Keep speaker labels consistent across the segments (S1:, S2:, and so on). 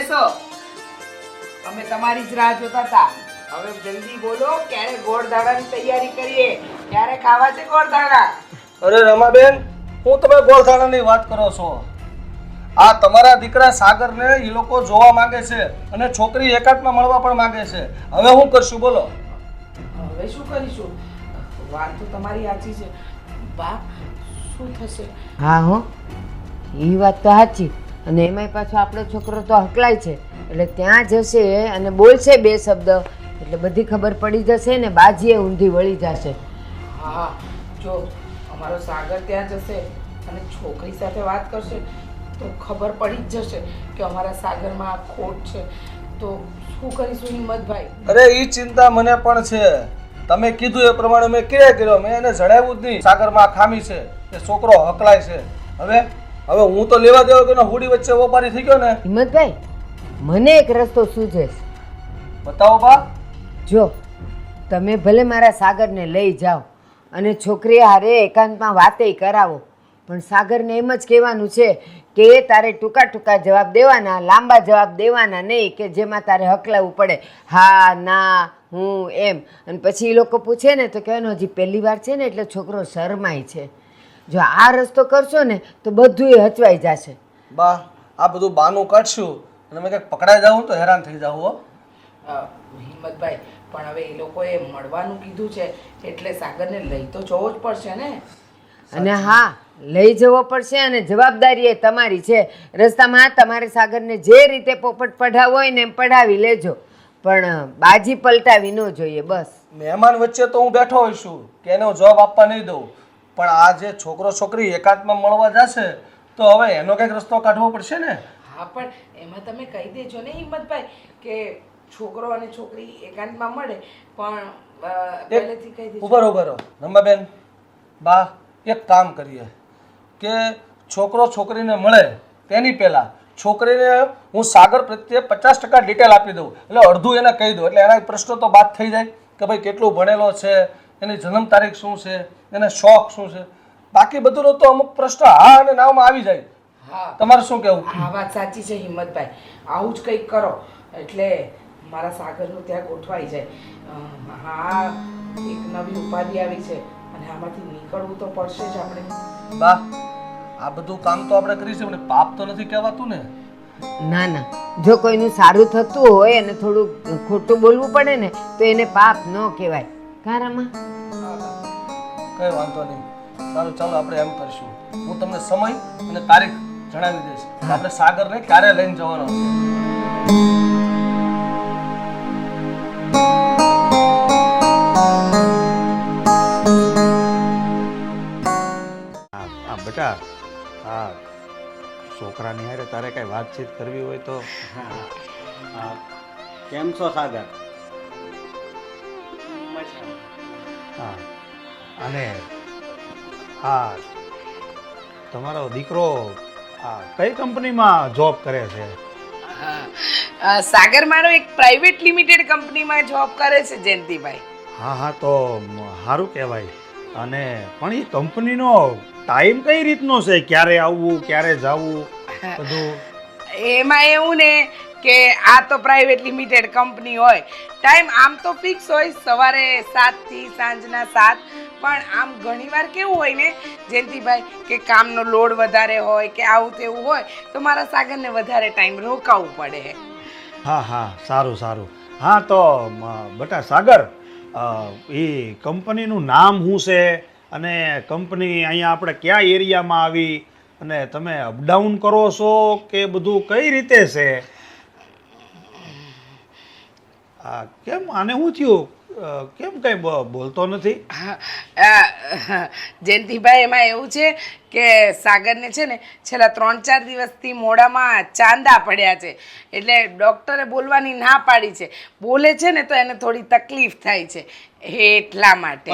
S1: બેસો. અમે તમારી જ રાહ જોતા હતા. હવે જલ્દી બોલો, ક્યારે ગોળધાણાની તૈયારી કરીએ? ક્યારે ખાવા છે ગોળધાણા?
S2: અરે રમાબેન, હું તમે ગોળધાણાની વાત કરો છો? આ તમારા દીકરા સાગરને એ લોકો જોવા માંગે છે અને છોકરી એકાંતમાં મળવા પણ માંગે છે. હવે હું કરશું બોલો?
S1: હવે શું કરીશું? વાત તો તમારી સાચી છે. બા, શું થશે?
S3: હા હો, એ વાત તો સાચી. અને એમાંય પાછો આપણો છોકરો તો હકલાય છે, એટલે ત્યાં જશે અને બોલશે બે શબ્દ એટલે બધી ખબર પડી જશે ને બાજીએ ઊંધી વળી જશે.
S1: હા, જો અમારો સાગર ત્યાં જશે અને છોકરી સાથે વાત કરશે તો ખબર પડી જ જશે કે અમારા સાગરમાં ખોટ છે. તો શું કરીશું હિંમતભાઈ?
S2: અરે એ ચિંતા મને પણ છે. તમે કીધું એ પ્રમાણે મેં કર્યો. મેં એને જણાવ્યું જ નહીં સાગરમાં ખામી છે, એ છોકરો હકલાય છે. હવે હું તો લેવા દેવા કે હુડી વચ્ચે વેપારી થઈ ગયો ને.
S3: હિંમતભાઈ, મને એક રસ્તો સૂઝે છે.
S2: બતાવો બા.
S3: જો તમે ભલે મારા સાગરને લઈ જાઓ અને છોકરી હારે એકાંતમાં વાતે કરાવો, પણ સાગરને એમ જ કહેવાનું છે કે તારે ટૂંકા ટૂંકા જવાબ દેવાના, લાંબા જવાબ દેવાના નહીં કે જેમાં તારે હકલાવવું પડે. હા, ના, હું એમ. અને પછી એ લોકો પૂછે ને તો કહેવાનું હજી પહેલી વાર છે ને એટલે છોકરો શરમાય છે. જો આ રસ્તો કરશો ને તો બધું એ હચવાઈ જશે.
S2: બા, આ બધું બાનું કાઢશું અને મેં કંઈક પકડાઈ જાઉં તો હેરાન થઈ જાઉં હો.
S1: હિંમતભાઈ, પણ હવે એ લોકોએ મળવાનું કીધું છે એટલે સાગરને લઈ તો જવો જ પડશે ને.
S3: અને હા, લઈ જવો પડશે અને જવાબદારી એ તમારી છે. રસ્તામાં તમારે સાગરને જે રીતે પોપટ પઢાવવો હોય ને એમ પઢાવી લેજો, પણ બાજી પલટાવી ન જોઈએ. બસ
S2: મહેમાન વચ્ચે તો હું બેઠો હોઈશું કે એનો જવાબ આપવા નહીં દઉં, પણ આ જે છોકરો છોકરી એકાંતમાં મળવા જશે તો હવે એનો કંઈક રસ્તો કાઢવો પડશે ને.
S1: હા, પણ એમાં તમે કહી દેજો ને હિંમતભાઈ કે છોકરો અને છોકરી એકાંતમાં મળે, પણ પહેલેથી કહી દેજો.
S2: ઉભા રહો રંબાબેન. બા, એક કામ કરીએ કે છોકરો છોકરીને મળે તેની પહેલાં છોકરીને હું સાગર પ્રત્યે 50% ડિટેલ આપી દઉં, એટલે અડધું એને કહી દઉં, એટલે એના પ્રશ્નો તો બાદ થઈ જાય કે ભાઈ કેટલું ભણેલો છે, એની જન્મ તારીખ શું છે, એને શોખ શું છે. બાકી બધું તો અમુક પ્રશ્ન હા અને નામાં આવી જાય.
S1: હા,
S2: તમારે શું કહેવું?
S1: આ વાત સાચી છે હિંમતભાઈ. આવું જ કંઈક કરો એટલે મારા સાગરનું ત્યાં ગોઠવાઈ જાય. હા, એક નવી ઉપાધિ આવી છે અને આમાંથી નીકળવું તો પડશે જ આપણે.
S2: બા, આ બધું કામ તો આપણે કરીશું પણ પાપ તો નથી કહેવાતું ને.
S3: ના ના, જો કોઈનું સારું થતું હોય અને થોડું ખોટું બોલવું પડે ને તો એને પાપ ન કહેવાય. કારામાં
S2: કઈ વાંધો નહીં. સારું, ચાલો આપણે એમ કરીશું, હું તમને સમય અને તારીખ જણાવી દઈશ. આપણે સાગરને ક્યારે લઈને જવાનો છે.
S4: બેટા, હા, છોકરાની હારે તારે કઈ વાતચીત કરવી હોય તો.
S5: કેમ છો સાગર?
S4: હા, અને હા, તમારો દીકરો કઈ કંપનીમાં જોબ કરે છે?
S1: સાગર મારો એક પ્રાઇવેટ લિમિટેડ કંપનીમાં જોબ કરે છે જયંતિભાઈ.
S4: હા હા, તો સારું કહેવાય. અને પણ એ કંપનીનો ટાઈમ કઈ રીતનો છે? ક્યારે આવવું, ક્યારે જવું, બધું?
S1: એમાં એવું ને કે આ તો પ્રાઇવેટ લિમિટેડ કંપની હોય, ટાઈમ આમ તો ફિક્સ હોય, સવારે 7 થી સાંજના 7. પણ આમ ઘણીવાર કેવું હોય ને જયંતિભાઈ કે કામનો લોડ વધારે હોય કે આવું તેવું હોય તો મારા સાગરને વધારે ટાઈમ રોકાવું પડે.
S4: હા હા, સારું સારું. હા, તો બેટા સાગર, એ કંપનીનું નામ શું છે અને કંપની અહીંયા આપણે કયા એરિયામાં આવી અને તમે અપડાઉન કરો છો કે બધું કઈ રીતે છે? કેમ આને શું થયું? કેમ કઈ બોલતો નથી?
S1: જયંતિભાઈ, એમાં એવું છે કે સાગરને છે ને છેલ્લા 3-4 દિવસથી મોઢામાં ચાંદા પડ્યા છે, એટલે ડૉક્ટરે બોલવાની ના પાડી છે. બોલે છે ને તો એને થોડી તકલીફ થાય છે એટલા માટે.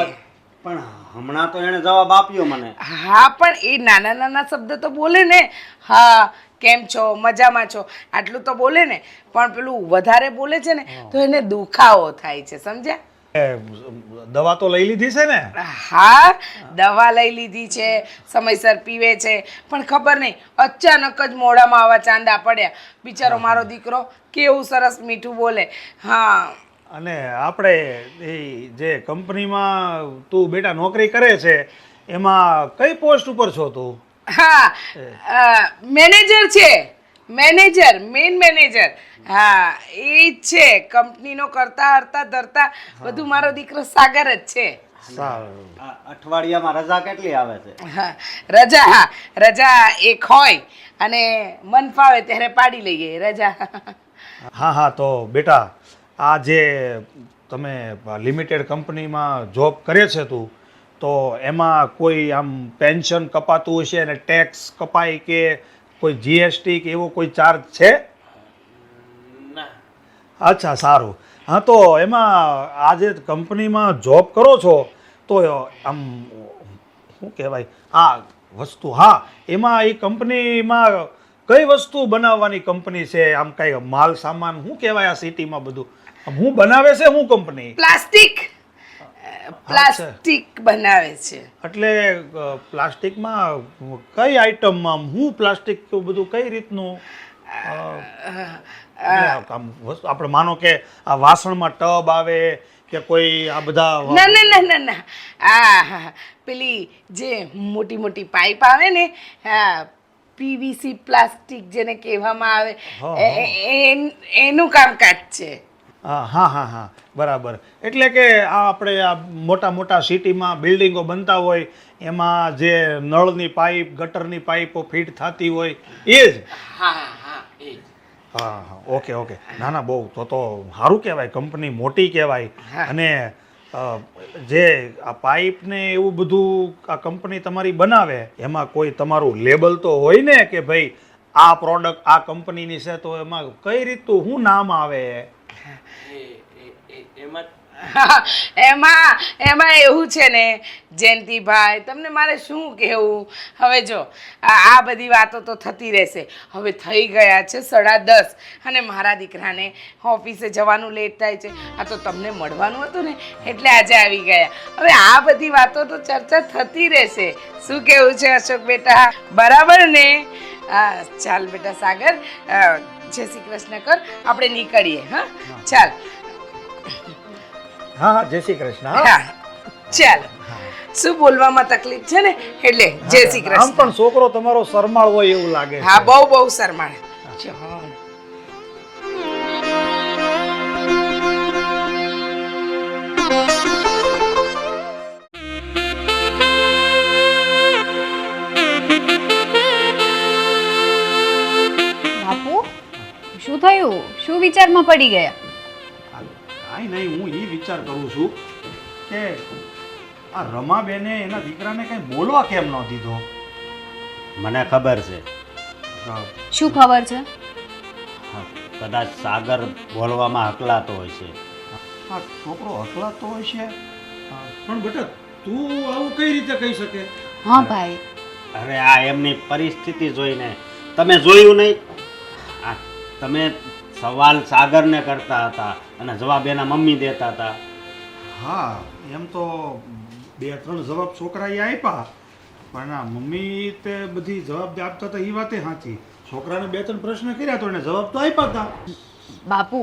S5: પણ હમણાં તો એણે જવાબ આપ્યો મને.
S1: હા, પણ એ નાના નાના શબ્દ તો બોલે ને. હા, કેમ છો, મજામાં છો, આટલું તો બોલે ને. પણ પેલું વધારે બોલે છે ને તો એને દુખાવો થાય છે, સમજ્યા?
S4: દવા તો લઈ લીધી છે ને?
S1: હા, દવા લઈ લીધી છે, સમયસર પીવે છે, પણ ખબર નહીં અચાનક જ મોઢામાં આવા ચાંદા પડ્યા. બિચારો મારો દીકરો કેવું સરસ મીઠું બોલે. હા,
S4: અને આપણે એ જે કંપનીમાં તું બેટા નોકરી કરે છે એમાં કઈ પોસ્ટ ઉપર છો તું?
S1: હા, મેનેજર છે, મેનેજર, મેઇન મેનેજર. હા, એ જ છે. કંપનીનો કરતા હરતા ધરતા બધું મારો દીકરો સાગર જ છે.
S4: સારું.
S5: આ અઠવાડિયામાં રજા કેટલી આવે છે?
S1: હા, રજા એક હોય અને મન ફાવે ત્યારે પાડી લઈએ રજા.
S4: હા હા, તો બેટા આ જે તમે લિમિટેડ કંપનીમાં જોબ કરે છે તું, તો એમાં કોઈ આમ પેન્શન કપાતું હશે અને ટેક્સ કપાય કે કોઈ જીએસટી કે એવો કોઈ ચાર્જ છે? અચ્છા, સારું. હા, તો એમાં આ જે કંપનીમાં જોબ કરો છો તો આમ શું કહેવાય આ વસ્તુ, હા, એમાં એ કંપનીમાં કઈ વસ્તુ બનાવવાની કંપની છે? આમ કઈ માલ સામાન શું કહેવાય આ સિટીમાં બધું હું બનાવે છે? હું કંપની
S1: પ્લાસ્ટિક બનાવે છે. એટલે
S4: પ્લાસ્ટિકમાં કઈ આઈટમમાં હું પ્લાસ્ટિક બધું કઈ રીતનું? આપણે માનો કે આ વાસણમાં ટબ આવે કે કોઈ આ બધા
S1: ના. આ પેલી જે મોટી મોટી પાઇપ આવે ને, પીવીસી પ્લાસ્ટિક જેને કહેવામાં આવે, એનું કામકાજ છે.
S4: હા, બરાબર. એટલે કે આ આપણે આ મોટા મોટા સિટીમાં બિલ્ડિંગો બનતા હોય એમાં જે નળની પાઇપ, ગટરની પાઇપો ફિટ થતી હોય એ જ? હા, ઓકે. ના, બહુ તો સારું કહેવાય, કંપની મોટી કહેવાય. અને જે આ પાઇપ ને એવું બધું આ કંપની તમારી બનાવે એમાં કોઈ તમારું લેબલ તો હોય ને કે ભાઈ આ પ્રોડક્ટ આ કંપનીની છે, તો એમાં કઈ રીતનું શું નામ આવે?
S1: એમાં એવું છે ને જયંતિભાઈ, તમને મારે શું કહેવું. હવે જો આ બધી વાતો તો થતી રહેશે. હવે થઈ ગયા છે 10:30 અને મારા દીકરાને ઓફિસે જવાનું લેટ થાય છે. આ તો તમને મળવાનું હતું ને એટલે આજે આવી ગયા. હવે આ બધી વાતો તો ચર્ચા થતી રહેશે. શું કહેવું છે અશોક બેટા? બરાબર ને? ચાલ બેટા સાગર, જય શ્રી કૃષ્ણ કર, આપણે નીકળીએ. હા, ચાલ.
S4: હા, જય શ્રી કૃષ્ણ.
S1: હા, ચાલો. શું બોલવામાં તકલીફ છે ને એટલે જય શ્રી
S4: આમ
S1: કૃષ્ણ.
S4: પણ છોકરો તમારો શરમાળ હોય એવું લાગે.
S1: હા, બહુ શરમાળ.
S6: બાપુ, શું થયું? શું વિચારમાં પડી ગયા?
S4: કાંઈ નહીં, હું એ વિચાર કરું છું કે આ રમાબેને એના દીકરાને કંઈ બોલવા કેમ ન દીધો?
S5: મને ખબર છે.
S6: શું ખબર છે?
S5: કદાચ સાગર બોલવામાં હકલાતો હોય છે.
S4: આ છોકરો હકલાતો હોય છે, પણ બેટા તું આવું કઈ રીતે કહી શકે?
S6: હા ભાઈ,
S5: અરે આ એમની પરિસ્થિતિ જોઈને તમે જોયું નહીં? આ તમે સવાલ સાગરને કરતા હતા અને જવાબ એના મમ્મી દેતા હતા.
S4: હા, એમ તો 2-3 જવાબ છોકરાએ આપ્યા, પણ આ મમ્મી તે બધી જવાબ આપતા હતા એ વાતે સાચી. છોકરાને 2-3 પ્રશ્ન કર્યા તો એને જવાબ તો આપ્યા હતા.
S6: બાપુ,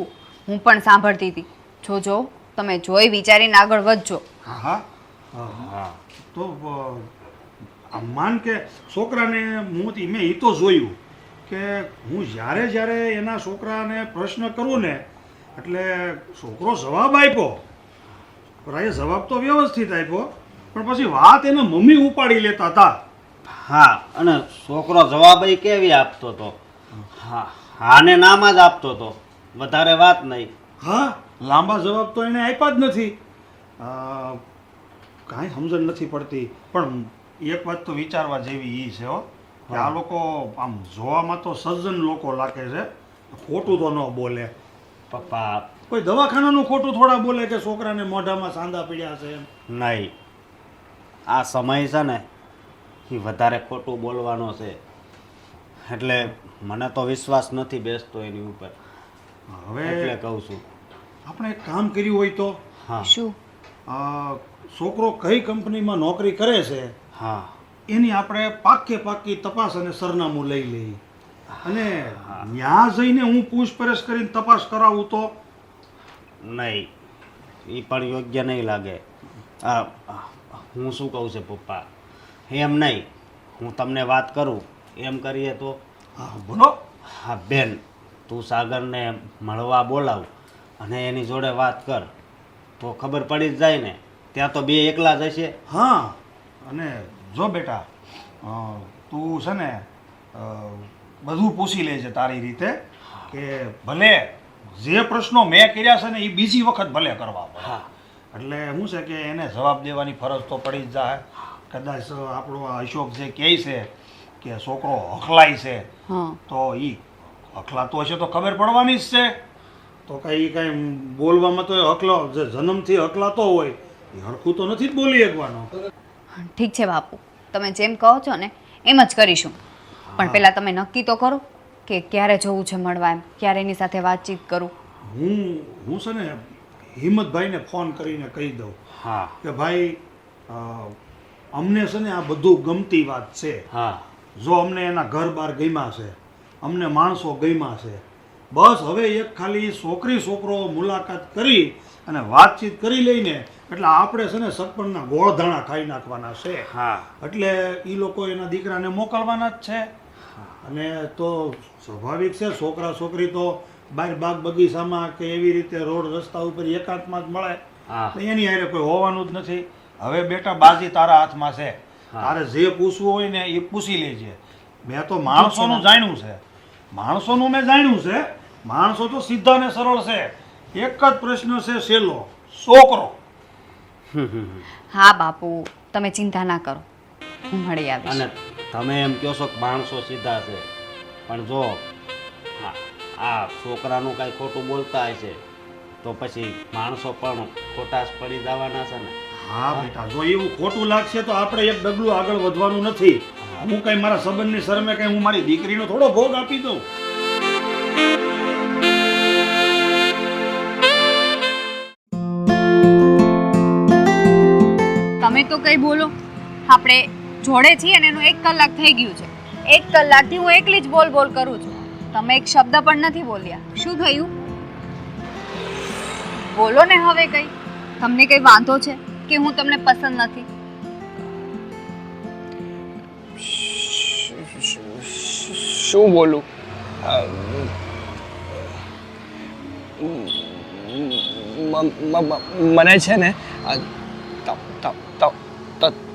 S6: હું પણ સાંભળતી હતી. જોજો, તમે જોઈ વિચારીને આગળ વધજો.
S4: હા, તો માન કે છોકરાને મેં એ તો જોયું કે હું જ્યારે એના છોકરાને પ્રશ્ન કરું ને એટલે છોકરો જવાબ આપ્યો, છોકરાએ જવાબ તો વ્યવસ્થિત આપ્યો, પણ પછી વાત એના મમ્મી ઉપાડી લેતા હતા.
S5: હા, અને છોકરો જવાબ કેવી આપતો હતો? હા ને નામાં જ આપતો હતો, વધારે વાત નહીં.
S4: હા, લાંબા જવાબ તો એને આપ્યા જ નથી. કાંઈ સમજણ નથી પડતી. પણ એક વાત તો વિચારવા જેવી એ છે હો કે આ લોકો આમ જોવામાં તો સજ્જન લોકો લાગે છે, ખોટું તો ન બોલે.
S5: પપ્પા,
S4: કોઈ દવાખાનાનું ખોટું થોડા બોલે કે છોકરાને મોઢામાં સાંધા પડ્યા છે એમ.
S5: નહીં, આ સમય છે ને એ વધારે ખોટું બોલવાનો છે, એટલે મને તો વિશ્વાસ નથી બેસતો એની ઉપર.
S4: હવે
S5: એટલે કહું છું.
S4: આપણે એક કામ કર્યું હોય તો
S5: હા,
S6: શું?
S4: છોકરો કઈ કંપનીમાં નોકરી કરે છે
S5: હા
S4: એની આપણે પાક્કી તપાસ અને સરનામું લઈ લઈએ અને ત્યાં જઈને હું પૂછપરછ કરીને તપાસ કરાવું તો
S5: નહીં એ પણ યોગ્ય નહીં લાગે. આ હું શું કહું છું પપ્પા, એમ નહીં, હું તમને વાત કરું એમ કરીએ તો.
S4: હા બોલો.
S5: હા બેન, તું સાગરને મળવા બોલાવ અને એની જોડે વાત કર તો ખબર પડી જ જાય ને. ત્યાં તો બે એકલા જ હશે.
S4: હા અને જો બેટા તું છે ને બધું પૂછી લેજે તારી રીતે કે ભલે જે પ્રશ્નો મેં કર્યા છે ને એ બીજી વખત ભલે કરવા પડે.
S5: હા
S4: એટલે શું છે કે એને જવાબ દેવાની ફરજ તો પડી જ જાય. કદાચ આપણો આ અશોક જે કહે છે કે છોકરો હખલાય છે
S6: હા
S4: તો એ હખલાતો હશે તો ખબર પડવાની જ છે. તો કંઈ બોલવામાં તો હકલો જે જન્મથી હકલાતો હોય એ હરખું તો નથી જ બોલી શકવાનો.
S6: ઠીક છે બાપુ, તમે જેમ કહો છો ને એમ જ કરીશું. પણ પહેલા તમે નક્કી તો કરો કે ક્યારે જવું છે મળવા, એમ ક્યારે એની સાથે વાતચીત કરું.
S4: હું છે ને હિંમતભાઈને ફોન કરીને કહી દઉં
S5: હા
S4: કે ભાઈ અમને છે ને આ બધું ગમતી વાત છે.
S5: હા
S4: જો અમને એના ઘર બાર ગમ્યા છે, અમને માણસો ગમ્યા છે, બસ હવે એક ખાલી છોકરો મુલાકાત કરી અને વાતચીત કરી લઈને એટલે આપણે છે ને સગપણના ગોળધાણા ખાઈ નાખવાના છે.
S5: હા
S4: એટલે એ લોકો એના દીકરાને મોકલવાના જ છે. અને તો સ્વાભાવિક છે છોકરી તો બહાર બાગ બગીચામાં કે એવી રીતે રોડ રસ્તા ઉપર એકાંતમાં જ મળે.
S5: હા.
S4: તો એની હારે કોઈ હોવાનું જ નથી. હવે બેટા બાજી તારા હાથમાં છે. તારે જે પૂછવું હોય ને એ પૂછી લેજે. મેં તો માણસોનું જાણ્યું છે, મેં જાણ્યું છે. માણસો તો સીધા ને સરળ છે. એક જ પ્રશ્ન છે સહેલો, છોકરો.
S6: હા બાપુ, તમે ચિંતા ના કરો, હું મળી આવીશ.
S5: અને તમે એમ કહો છો કે માણસો સીધા છે, પણ જો આ છોકરાનું કાંઈ ખોટું બોલતા હશે તો પછી માણસો પણ ખોટા જ પડી જવાના છે ને.
S4: હા બેટા, જો એવું ખોટું લાગશે તો આપણે એક ડગલું આગળ વધવાનું નથી. હું કઈ મારા સંબંધની શરમે કઈ હું મારી દીકરીનો થોડો ભોગ આપી દઉં.
S6: તમે તો કઈ બોલો, આપણે જોડે છીએ ને એનું 1 કલાક થઈ ગયું છે. 1 કલાકથી હું એકલી જ બોલ કરું છું. તમે એક શબ્દ પણ નથી બોલ્યા. શું થયું? બોલો ને હવે કઈ. તમને કઈ વાંધો છે કે હું તમને પસંદ નથી?
S7: શું બોલું? મને છે ને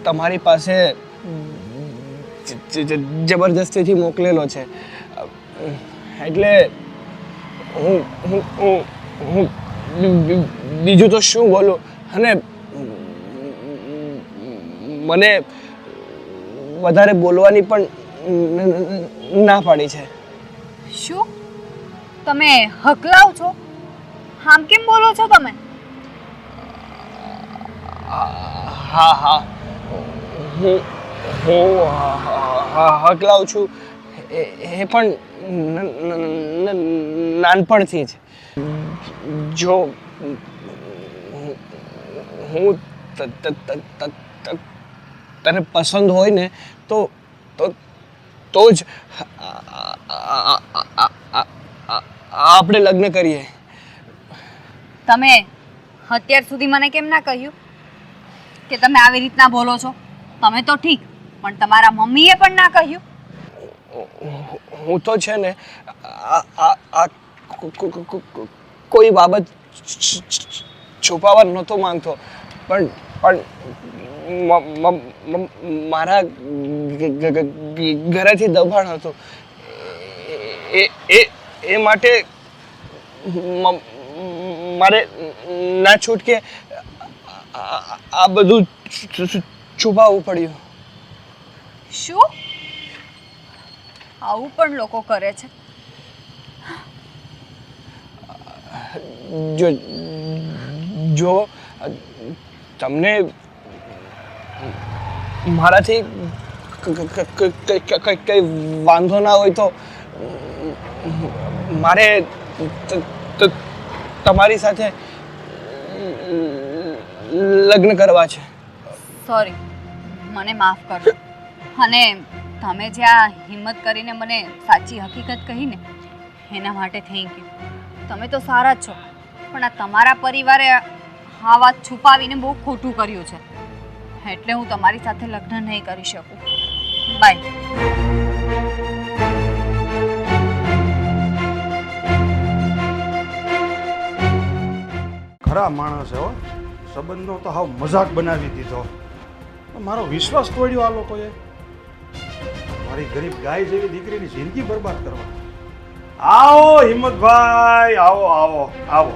S7: તમારી પાસે જબરજસ્તીથી મોકલેલો છે. એટલે હું બીજું તો શું બોલું. અને મને વધારે બોલવાની પણ ના પાડી છે.
S6: શું તમે હકલાવ છો? આમ કેમ બોલો છો તમે?
S7: હા હું હકલાવ છું. એ પણ નાનપણથી જ. જો હું તને પસંદ હોય ને તો જ આપણે લગ્ન કરીએ.
S6: તમે અત્યાર સુધી મને કેમ ના કહ્યું કે તમે આવી રીતના બોલો છો? તમે તો ઠીક, પણ તમારા મમ્મીએ પણ ના કહ્યું.
S7: હું તો છે ને કોઈ બાબત છુપાવવા નહોતો માંગતો, પણ મારા ઘરેથી દબાણ હતું. એ માટે મારે ના છૂટકે આ બધું છુપાવવું પડ્યું.
S6: શું આવું પણ લોકો કરે છે?
S7: જો તમને મારાથી કઈ વાંધો ના હોય તો મારે તમારી સાથે લગ્ન કરવા છે.
S6: સોરી, મને માફ કરજો. અને તમે જે આ હિંમત કરીને મને સાચી હકીકત કહી ને એના માટે થેન્ક યુ. તમે તો સારા જ છો, પણ આ તમારા પરિવારે આ વાત છુપાવીને બહુ ખોટું કર્યું છે, એટલે હું તમારી સાથે લગ્ન નહીં કરી શકું. બાય.
S4: ખરા માણસ હો, સંબંધનો તો હાવ મજાક બનાવી દીધો. મારો વિશ્વાસ તોડ્યો આ લોકોએ. મારી ગરીબ ગાય જેવી દીકરીની જિંદગી બરબાદ કરવા. આવો હિંમતભાઈ, આવો આવો આવો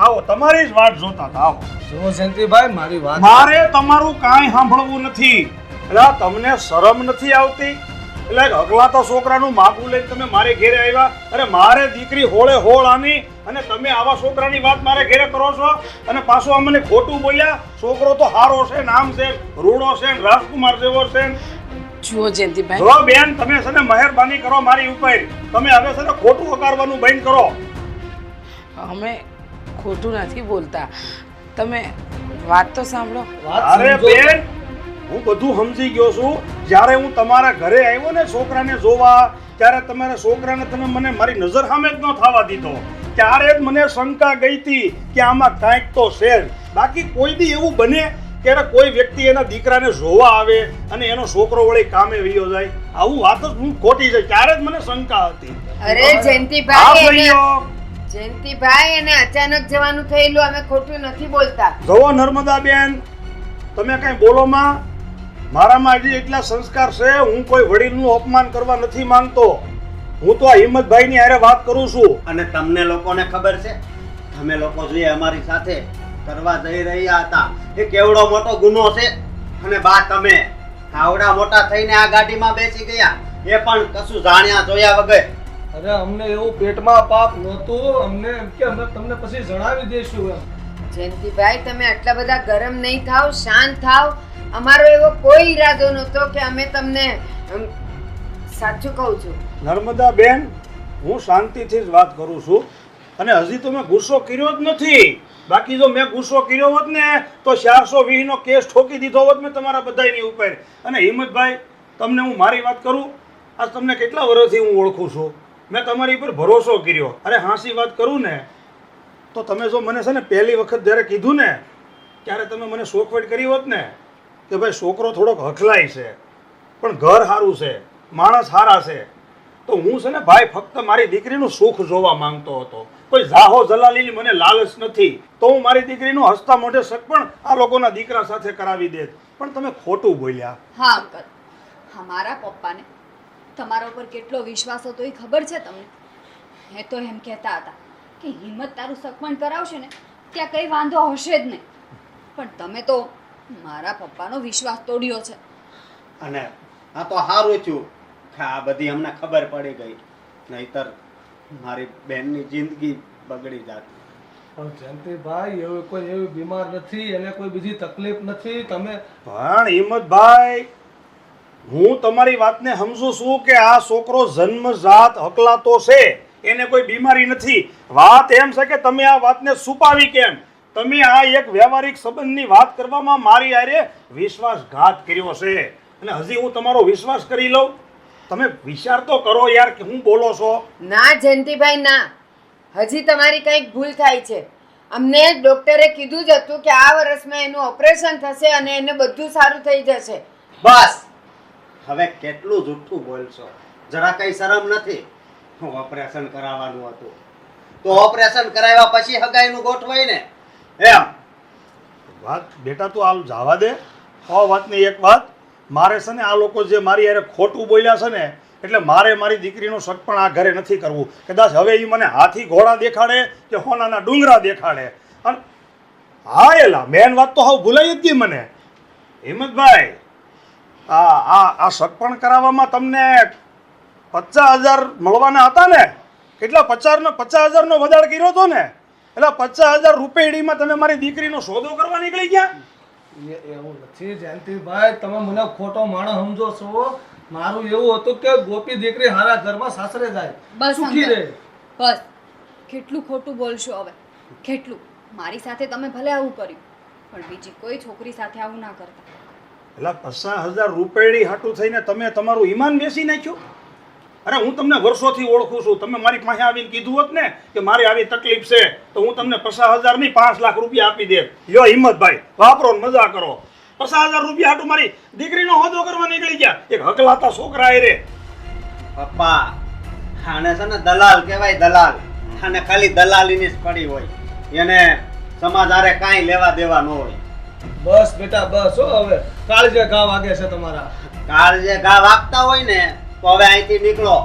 S4: આવો, તમારી જ વાટ જોતા હતા. આવો.
S2: જો જયંતિભાઈ મારી વાત,
S4: મારે તમારું કાંઈ સાંભળવું નથી. એટલે તમને શરમ નથી આવતી? એટલે અગલાતા છોકરાનું માગું લઈને તમે મારે ઘેરે આવ્યા. અરે મારે દીકરી હોળે હોળ આની અને તમે આવા છોકરાની વાત મારે ઘેરે કરો છો અને પાછું આ મને ખોટું બોલ્યા. છોકરો તો હારો છે, નામ છે, રૂડો છે, રાજકુમાર જેવો છે.
S1: જુઓ જયંતિભાઈ,
S4: જો બેન, તમે છે ને મહેરબાની કરો મારી ઉપર. તમે હવે છે ને ખોટું વકારવાનું બંધ કરો.
S1: અમે ખોટું નથી બોલતા, તમે વાત તો સાંભળો.
S2: વાત
S4: અરે
S2: સમજો.
S4: બેન, હું બધું સમજી ગયો છું. જ્યારે હું તમારા ઘરે આવ્યો ને છોકરાને જોવા, ત્યારે તમારા છોકરાને તમે મને મારી નજર સામે જ ન થવા દીધો. ત્યારે જ મને શંકા ગઈ હતી કે આમાં કાંઈક તો છે. બાકી કોઈ દી એવું બને કે કોઈ વ્યક્તિ એના દીકરાને જોવા આવે અને એનો છોકરો વળી કામે વયો જાય? આવું વાત જ હું ખોટી છે. ત્યારે જ મને શંકા હતી.
S3: અરે
S4: હા
S3: જયંતિભાઈ,
S4: ભાઈઓ,
S3: જયંતિભાઈ એને અચાનક જવાનું થયેલું, અમે ખોટું નથી બોલતા.
S4: જુઓ નર્મદા બેન, તમે કઈ બોલો માં. મારામાં હજી એટલા સંસ્કાર છે, હું કોઈ વડીલનું અપમાન કરવા નથી માંગતો. હું તો આ હિંમતભાઈની હારે વાત કરું છું.
S5: અને તમને લોકોને ખબર છે, તમે લોકો જે અમારી સાથે કરવા જઈ રહ્યા હતા એ કેવડો મોટો ગુનો છે. અને બા, તમે આવડા મોટા થઈને આ ગાડીમાં બેસી ગયા, એ પણ કશું જાણ્યા જોયા વગર.
S2: અરે અમને એવું પેટમાં પાપ નહોતું, અમને એમ કે અમે તમને પછી જણાવી દઈશું એમ.
S3: જયંતિભાઈ તમે આટલા બધા ગરમ નહીં થાવ, શાંત થાવ. અમારો એવો કોઈ ઈરાદો નહોતો કે અમે તમને સાચું કહું છું.
S4: નર્મદા બેન, હું શાંતિથી જ વાત કરું છું અને હજી તો મેં ગુસ્સો કર્યો જ નથી. બાકી જો મેં ગુસ્સો કર્યો હોત ને તો 420 નો કેસ ઠોકી દીધો હોત મેં તમારા બધાની ઉપર. અને હિંમતભાઈ, તમને હું મારી વાત કરું, આજ તમને કેટલા વર્ષથી હું ઓળખું છું, મેં તમારી ઉપર ભરોસો કર્યો. અરે હાંસી વાત કરું ને તો તમે જો મને છે ને પહેલી વખત જ્યારે કીધું ને ત્યારે તમે મને શોખવટ કરી હોત ને કે ભાઈ છોકરો થોડોક હખલાય છે પણ ઘર સારું છે, માણસ સારા છે, તો હું છે ને ભાઈ ફક્ત મારી દીકરીનું સુખ જોવા માંગતો હતો. કોઈ જાહો જલાલીની મને લાલચ નથી. તો હું મારી દીકરીનું હસતા મોઢે સગપણ આ લોકોના દીકરા સાથે કરાવી દેત. પણ તમે ખોટું બોલ્યા.
S6: હા અંકલ, હા, મારા પપ્પાને તમારા ઉપર કેટલો વિશ્વાસ હતો એ ખબર છે તમને? એ તો એમ કહેતા હતા કે હિંમત તારું સગપણ કરાવશે ને ત્યાં કંઈ વાંધો હશે જ નહીં. પણ તમે તો મારા પપ્પાનો વિશ્વાસ તોડ્યો છે.
S5: અને આ તો સારું થયું કે આ બધી અમને ખબર પડી ગઈ, નહીતર મારી બહેનની જિંદગી બગડી જાત.
S2: પણ જયંતિભાઈ એવો કોઈ એવી બીમાર નથી, એને કોઈ બીજી તકલીફ નથી. તમે
S4: પણ હિંમતભાઈ, હું તમારી વાતને સમજુ છું કે આ છોકરો જન્મજાત હકલાતો છે, એને કોઈ બીમારી નથી. વાત એમ છે કે તમે આ વાતને છુપાવી કેમ? તમે આ એક વ્યવહારિક સંબંધની વાત કરવામાં મારી હારે વિશ્વાસઘાત કર્યો છે અને હજી હું તમારો વિશ્વાસ કરી લઉં? તમે વિચાર તો કરો યાર કે હું બોલો છો.
S3: ના જયંતિભાઈ ના, હજી તમારી કંઈક ભૂલ થાય છે. અમને ડોક્ટરે કીધું જ હતું કે આ વર્ષમાં એનું ઓપરેશન થશે અને એને બધું સારું થઈ જશે.
S5: બસ, હવે કેટલું જૂઠું બોલશો? જરા કઈ શરમ નથી? ઓપરેશન કરાવવાનું હતું તો ઓપરેશન કરાવ્યા પછી હગાઈનું ગોઠવાય ને.
S4: એમ વાત બેટા તું હાલ જવા દે. આ વાતની એક વાત, મારે છે ને આ લોકો જે મારી યારે ખોટું બોલ્યા છે ને એટલે મારે મારી દીકરીનું શક પણ આ ઘરે નથી કરવું. કદાચ હવે એ મને હાથી ઘોડા દેખાડે કે હોનાના ડુંગરા દેખાડે. અને હા એલા મેન વાત તો હાવ ભૂલાઈ જ ગઈ મને. હિંમતભાઈ, આ શક પણ કરાવવામાં તમને 50,000 મળવાના હતા ને? કેટલા 50,000 નો વધાર કર્યો હતો ને? એટલે 50,000 રૂપિયામાં તમે મારી દીકરીનો સોદો કરવા નીકળી ગયા?
S2: એવું નથી જયંતિભાઈ, તમે મને ખોટો માણસ સમજો છો. મારું એવું હતું કે ગોપી દીકરી હારા ઘરમાં સાસરે જાય,
S6: બસ
S2: સુખી
S6: અંકલ,
S2: રહે.
S6: બસ. કેટલું ખોટું બોલશો હવે? કેટલું? મારી સાથે તમે ભલે આવું કર્યું, પણ બીજી કોઈ છોકરી સાથે આવું ના કરતા.
S4: એટલે 50,000 રૂપિયાની હાટું થઈને તમે તમારું ઈમાન બેસી નાખ્યું? અરે હું તમને વર્ષોથી ઓળખું છું. તમે મારી પાસે આવીને કીધું હોત ને કે મારી આવી તકલીફ છે તો હું તમને 50,000 નહીં 5 લાખ રૂપિયા આપી દે. લ્યો હિંમતભાઈ, વાપરો ને મજા કરો. 50,000 રૂપિયા હાટું મારી દીકરીનો હોદો કરવા નીકળી ગયા. એક હકલાતા છોકરા એ રે.
S5: પપ્પા આને છે ને દલાલ કહેવાય, દલાલ. આને ખાલી દલાલીની જ પડી હોય, એને સમાજ હારે કાંઈ લેવા દેવા ન હોય.
S2: બસ બેટા બસ હો, હવે કાળજે ઘા વાગે છે તમારા.
S5: કાળ જે ઘા વાગતા હોય ને તો હવે અહીંથી નીકળો,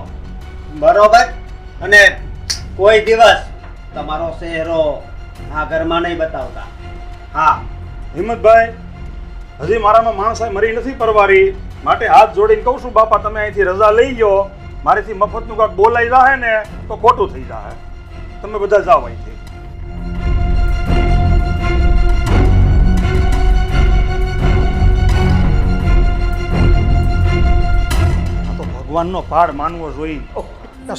S5: બરોબર? અને કોઈ દિવસ તમારો ચહેરો આ ઘરમાં નહીં બતાવતા. હા,
S4: હિંમતભાઈ, હજી મારામાં માણસાઈ મરી નથી પરવારી, માટે હાથ જોડીને કહું છું બાપા તમે અહીંથી રજા લઈ જાઓ. મારીથી મફતનું કાંઈક બોલાઈ જાય ને તો ખોટું થઈ જાય. તમે બધા જાઓ અહીંથી. આ તો ભગવાનનો પાડ માનવો જોઈએ.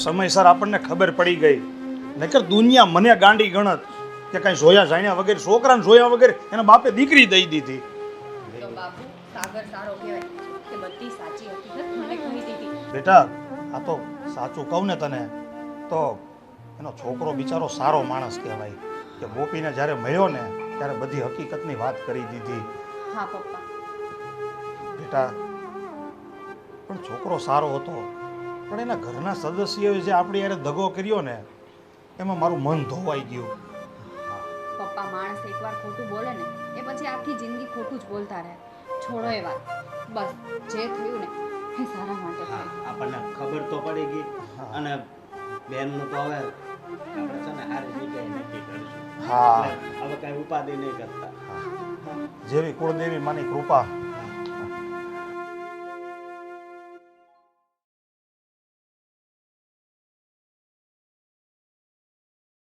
S4: સમયસર આપણને ખબર પડી ગઈ, નકર દુનિયા મને ગાંડી ગણત કે કાંઈ જોયા જાણ્યા વગર, છોકરાને જોયા વગર એના બાપે દીકરી દઈ દીધી.
S6: તો બાપુ સાગર સારો કહેવાય કે બધી સાચી હકીકત મને કહી દીધી.
S4: બેટા આ તો સાચું કહું ને તને તો એનો છોકરો બિચારો સારો માણસ કહેવાય કે ગોપીને જ્યારે મળ્યો ને ત્યારે બધી હકીકતની વાત કરી દીધી.
S6: હા પપ્પા.
S4: બેટા પણ છોકરો સારો હતો, પણ એના ઘરના સદસ્યોએ જે આપણી યારે દગો કર્યો ને એમાં મારું મન ધોવાઈ ગયું.
S6: પપ્પા માણસ એકવાર ખોટું બોલે ને એ પછી આખી જિંદગી ખોટું જ બોલતા રહે. છોડો એ વાત. બસ જે થયું ને એ સારા માટે
S5: હા,
S6: થયું.
S5: આપણને ખબર તો પડી ગઈ અને બેનનું તો હવે આપણે છે ને હારી જગ્યાએ નક્કી કરીશું.
S4: હા.
S5: એટલે હવે કાંઈ ઉપાધિ નહીં કરતા.
S4: જેવી કુળદેવી માની કૃપા